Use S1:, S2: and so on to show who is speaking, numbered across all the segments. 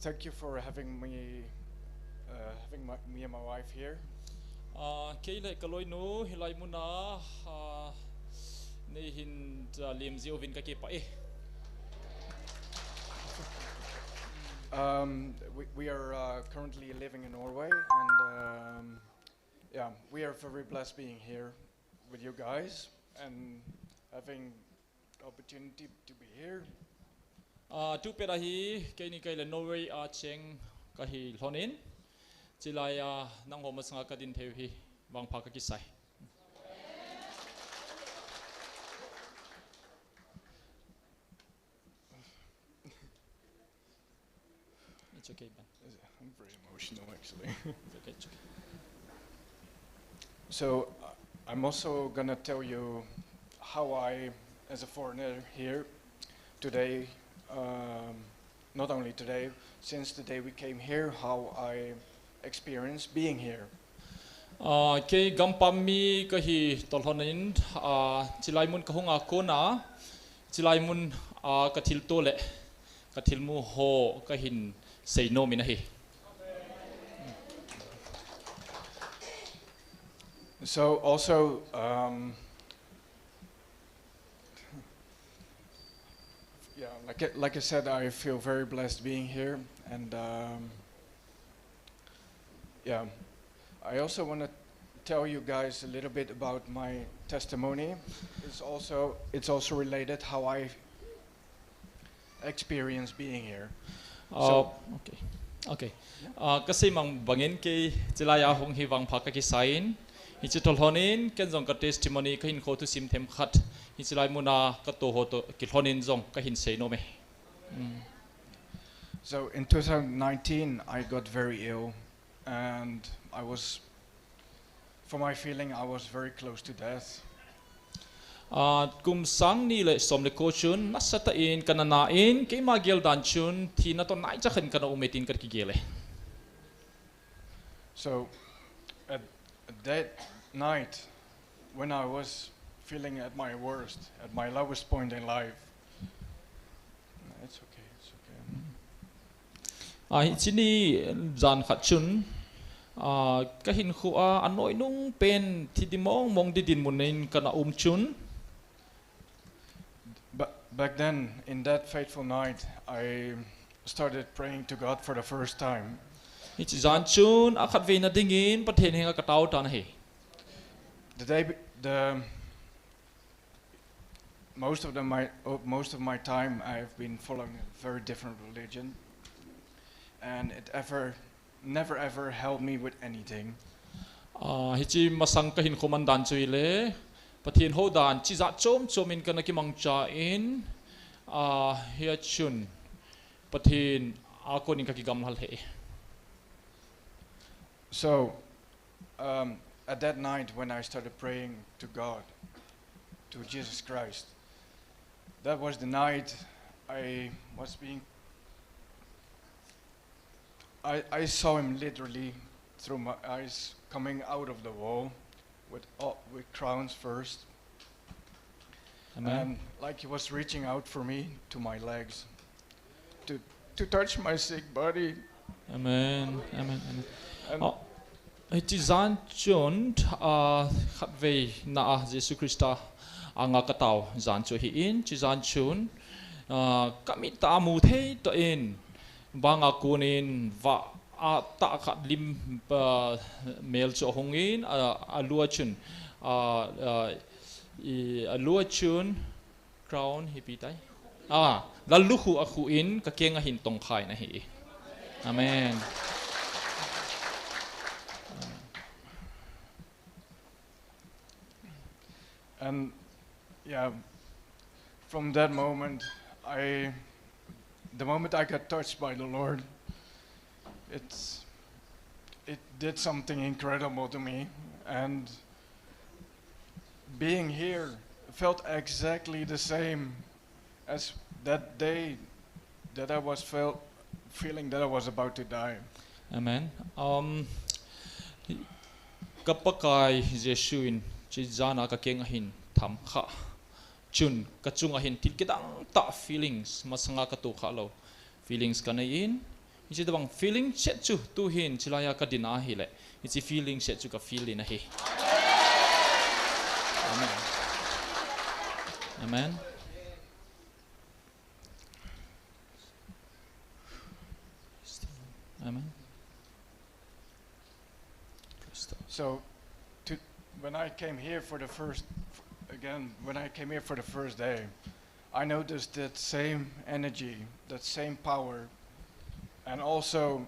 S1: thank you for having me and my wife here.
S2: Kay lai kaloi nu hilai muna nei hin lim zio vin ka ke pa
S1: We are currently living in Norway, and yeah, we are very blessed being here with you guys and having the opportunity to be here.
S2: tu pera hi kay ni kay la Norway cheng ka hi lonin chilai nang ho masanga ka din theu hi wang pha ka ki sai It's okay, Ben.
S1: I'm very emotional, actually.
S2: It's okay, it's okay.
S1: So I'm also gonna tell you how I, as a foreigner here today, not only today, since the day we came here, how I experienced being here.
S2: Kay gampam mi ka hi tolhonin chilai mun ka hunga ko na chilai mun ka thil to le ka thil mu ho ka hin say no mi na hi.
S1: So also, yeah, like I said, I feel very blessed being here, and yeah, I also want to tell you guys a little bit about my testimony. It's also related how I experience being here.
S2: Okay, okay. Kasi mang bangin kay chilaya hong hi wang pha ka ki sain hi chi tolhonin ken jong ka testimony ka hin kho tu sim them khat hi chilai muna ka to ho to ki tholnin jong ka hin say no me.
S1: So in 2019, I got very ill, and for my feeling, I was very close to death.
S2: Kum sang ni le som le ko chun nasata in kanana in ke ma gel dan chun thi na to nai cha khan kana umetin kar ki gele.
S1: So at that night, when I was feeling at my worst, at my lowest point in life, it's okay, it's okay.
S2: Hi chini jan khat chun ka hin khu anoi nung pen thi di mong di din munin kana chun.
S1: But back then, in that fateful night, I started praying to God for the first time.
S2: Hi chi jan chun a khat ve na dingin pathen henga ka tau ta na he.
S1: Most of my time I've been following a very different religion, and it never ever helped me with anything.
S2: Hi chi masang ka hin khoman dan chui le pathen ho dan chi za chom in kana ki mang cha in hi chun pathen a ko nin ka ki gam hal he.
S1: So at that night when I started praying to God, to Jesus Christ, that was the night I saw him literally through my eyes coming out of the wall with crowns first.
S2: Amen.
S1: And like he was reaching out for me to my legs to touch my sick body.
S2: Amen. Amen.
S1: And
S2: Hi chi jan chun khat ve na Jesus Christa anga ka tau jan chu hi in chi jan chun kami ta mu thei to in banga kunin va ta khat lim mel cho hongin alua chun alua chun crown hi pi tai lalu khu a khu in ka kenga hin tong khai na hi. Amen.
S1: And yeah, from that moment, the moment I got touched by the Lord, it did something incredible to me, and being here felt exactly the same as that day that I was feeling that I was about to die.
S2: Amen. Kapakai Jesuin Chizana ka keng hin tham kha chun kachung hin til kedang ta feelings masanga ka tu kha lo feelings ka na in Ichi tabang feeling chet chu tu hin chilaya ka dina hi le. Ichi feeling chet chu ka feeling hi. Amen. Amen. Amen.
S1: So, when I came here for the first day, I noticed that same energy, that same power, and also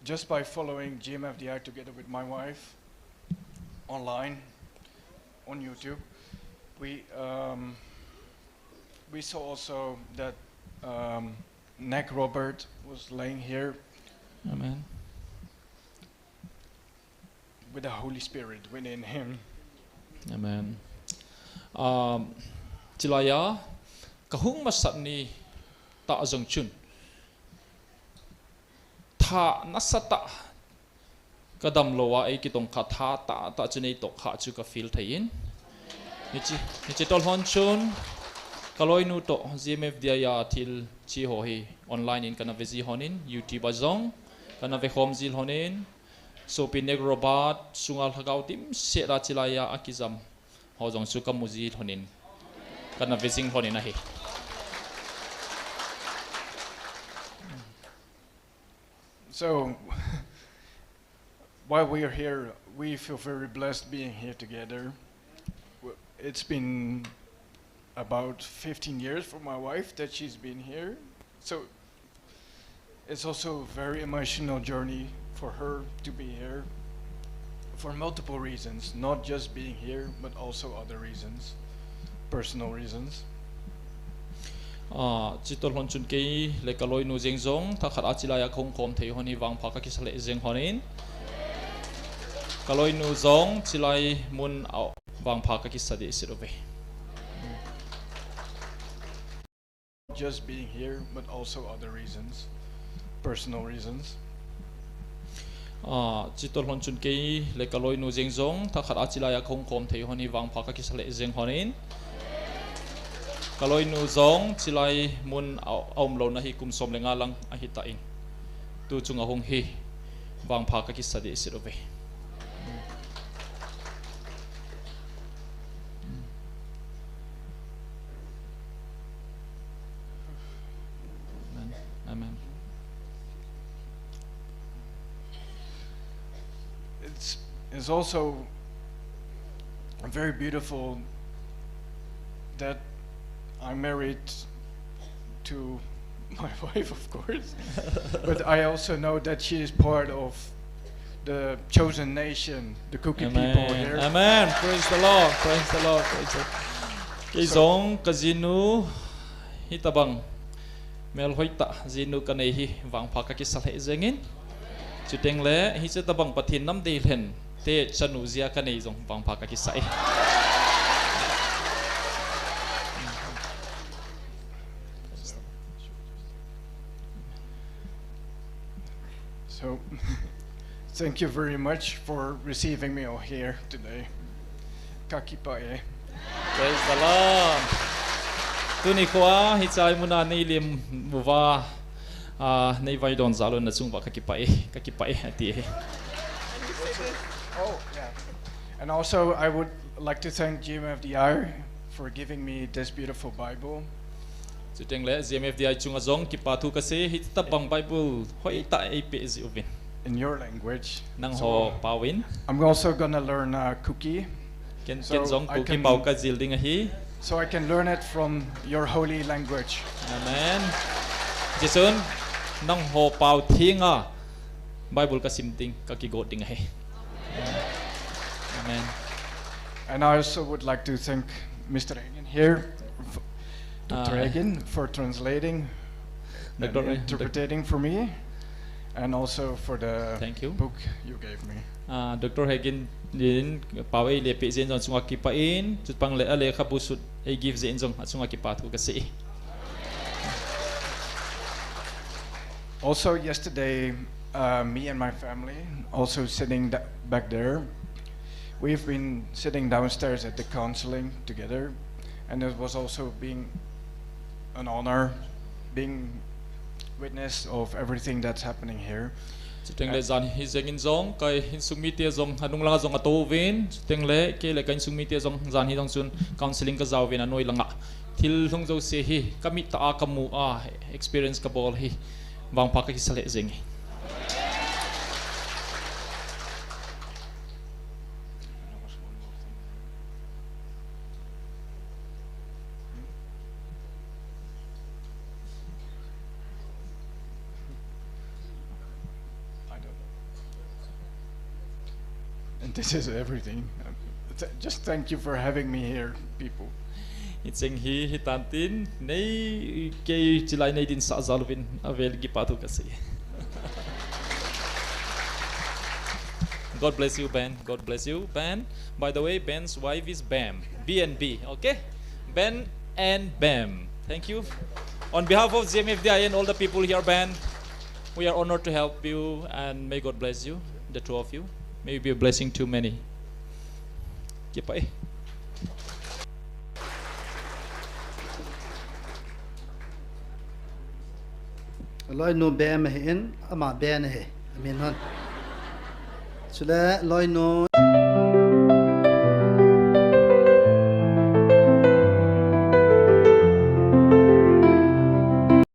S1: just by following GMFDI together with my wife online on YouTube, we saw also that Nick Robert was laying here.
S2: Amen.
S1: With the Holy Spirit within him.
S2: Amen. Chilaya kahung masat ni ta azong chun. Tha nasata kadam lowa ay kitong katha ta chunay tok ha chu ka feel thayin. Nichi tol hon chun kaloi nu to GMF dia ya til chi ho hi online in kana visi honin YouTube azong kana ve home zil honin so pineg robot sungal hagaw tim sera chilaya akizam hojong suka muzi honin kana vising honin ahi.
S1: So while we are here, we feel very blessed being here together. It's been about 15 years for my wife that she's been here, so it's also a very emotional journey for her to be here for multiple reasons, not just being here, but also other reasons, personal reasons.
S2: Chitol hon chun kei le kaloi nu jeng zong tha khat achilaya khong khom thei honi wang pha ka kisale jeng honin kaloi nu zong chilai mun wang pha ka kisade sirove.
S1: Just being here, but also other reasons, personal reasons.
S2: Chitol hon chun kei le kaloi nu jeng zong tha khat achilaya khong khom thei honi wang pha ka kisale jeng honin kaloi nu zong chilai mun aum lo na hi kum som lenga lang a hi ta in tu chunga hong hi wang pha ka kisade sirove. Amen.
S1: It's also very beautiful that I'm married to my wife, of course, but I also know that she is part of the chosen nation, the cookie people here.
S2: Amen. Praise the Lord. Praise the Lord. Praise the Lord. Kizong kazinu hitabang mel hoita zinu kanehi wang phaka ki salhe zengin chuteng le hi che tabang pathin nam de len te chanu zia kanei zong wang phaka ki sai.
S1: So thank you very much for receiving me all here today. Kakipae.
S2: Praise the Lord. Tuni kwa hichai muna nei lim muwa nei vai don zalo na chung ba kakipae ati.
S1: Oh yeah. And also I would like to thank GMFDI for giving me this beautiful Bible.
S2: Chuteng le GMFDI chunga zong kipatu kasi hitabang Bible hoi ta ai pe zi uvin.
S1: In your language.
S2: Nang ho pawin.
S1: I'm also gonna learn cookie.
S2: Ken zong cookie pau ka zilding hi.
S1: So I can learn it from your holy language.
S2: Amen. Jason nang ho pau thinga Bible ka simting ka kigot ding hi. Amen.
S1: And I also would like to thank Mr. Egan here, Dr. Egan, for translating and interpreting for me, and also for the book you gave me.
S2: Dr. Hagen din pawai le pe zen zong sunga kipain chutpang le ale khapusut ai give zen zong sunga kipatu kasi.
S1: Also yesterday, me and my family, also sitting back there, we've been sitting downstairs at the counseling together, and it was also being an honor being witness of everything that's happening here.
S2: Teng le zan hi zeng in zong kai hin sung mi te zong hanung langa zong ato vin teng le ke le kan sung mi te zong zan hi dong chun counseling ka zaw vin anoi langa thil thong zo se hi kamit ta a kamu a experience ka bol hi wang pa ka ki sale zeng
S1: And this is everything. Just thank you for having me here, people.
S2: Icheng hi hitantin nei ke chilai nei din sa zalvin avel gi patu kasi. God bless you, Ben. God bless you, Ben. By the way, Ben's wife is Bam. B&B, okay? Ben and Bam. Thank you. On behalf of GMFDI and all the people here, Ben, we are honored to help you and may God bless you, the two of you. May you be a blessing to many. Kipai.
S3: Loi no bam hin ama ben he amin hon chule loi no